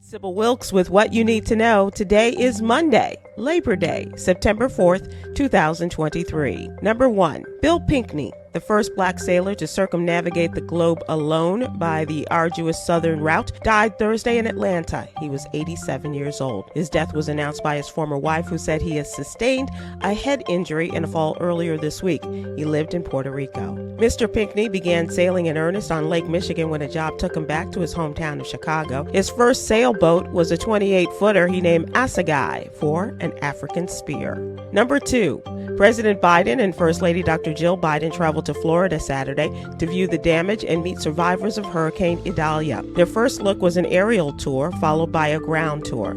Sybil Wilkes with what you need to know. Today is Monday, Labor Day, September 4th, 2023. Number 1, Bill Pinkney, the first black sailor to circumnavigate the globe alone by the arduous southern route, died Thursday in Atlanta. He was 87 years old. His death was announced by his former wife, who said he has sustained a head injury in a fall earlier this week. He lived in Puerto Rico. Mr. Pinkney began sailing in earnest on Lake Michigan when a job took him back to his hometown of Chicago. His first sailboat was a 28-footer he named Assegai for an African spear. Number 2, President Biden and First Lady Dr. Jill Biden traveled to Florida Saturday to view the damage and meet survivors of Hurricane Idalia. Their first look was an aerial tour followed by a ground tour.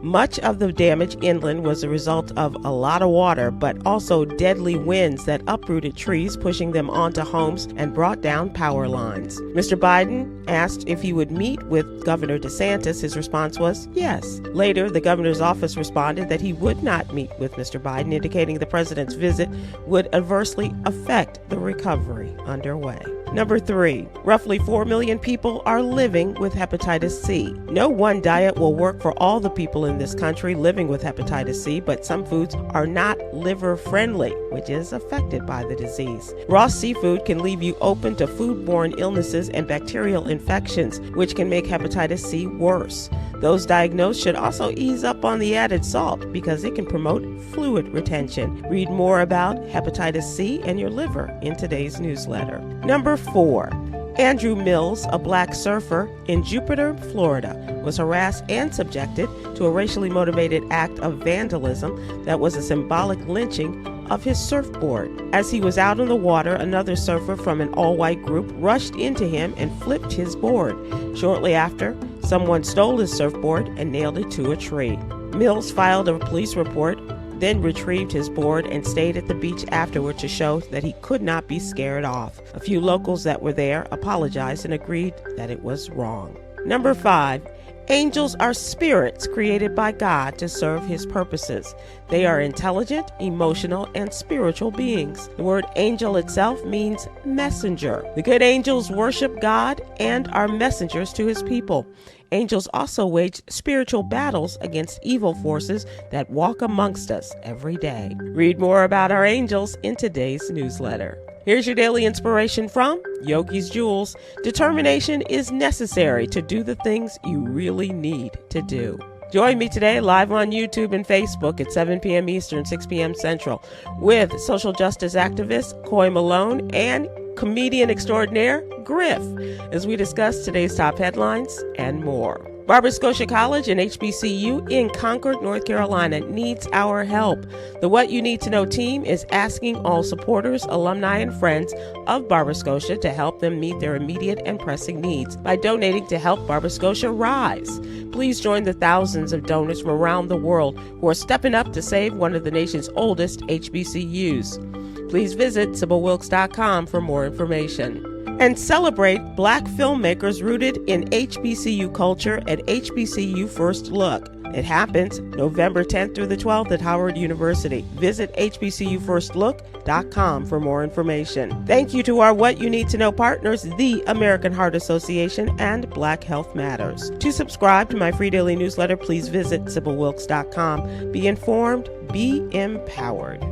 Much of the damage inland was a result of a lot of water, but also deadly winds that uprooted trees, pushing them onto homes and brought down power lines. Mr. Biden asked if he would meet with Governor DeSantis. His response was yes. Later, the governor's office responded that he would not meet with Mr. Biden, indicating the president's visit would adversely affect the recovery underway. Number 3, roughly 4 million people are living with hepatitis C. No one diet will work for all the people in this country living with hepatitis C, but some foods are not liver friendly, which is affected by the disease. Raw seafood can leave you open to foodborne illnesses and bacterial infections, which can make hepatitis C worse. Those diagnosed should also ease up on the added salt because it can promote fluid retention. Read more about hepatitis C and your liver in today's newsletter. Number 4, Andrew Mills, a black surfer in Jupiter, Florida, was harassed and subjected to a racially motivated act of vandalism that was a symbolic lynching of his surfboard. As he was out on the water, another surfer from an all-white group rushed into him and flipped his board. Shortly after, someone stole his surfboard and nailed it to a tree. Mills filed a police report, then retrieved his board and stayed at the beach afterward to show that he could not be scared off. A few locals that were there apologized and agreed that it was wrong. Number 5, angels are spirits created by God to serve his purposes. They are intelligent, emotional, and spiritual beings. The word angel itself means messenger. The good angels worship God and are messengers to his people. Angels also wage spiritual battles against evil forces that walk amongst us every day. Read more about our angels in today's newsletter. Here's your daily inspiration from Yogi's Jewels. Determination is necessary to do the things you really need to do. Join me today live on YouTube and Facebook at 7 p.m. Eastern, 6 p.m. Central with social justice activist Coy Malone and comedian extraordinaire Griff as we discuss today's top headlines and more. Barbara Scotia College and HBCU in Concord, North Carolina needs our help. The What You Need to Know team is asking all supporters, alumni, and friends of Barbara Scotia to help them meet their immediate and pressing needs by donating to help Barbara Scotia rise. Please join the thousands of donors from around the world who are stepping up to save one of the nation's oldest HBCUs. Please visit SybilWilkes.com for more information. And celebrate Black filmmakers rooted in HBCU culture at HBCU First Look. It happens November 10th through the 12th at Howard University. Visit HBCUFirstLook.com for more information. Thank you to our What You Need to Know partners, the American Heart Association and Black Health Matters. To subscribe to my free daily newsletter, please visit SybilWilkes.com. Be informed, be empowered.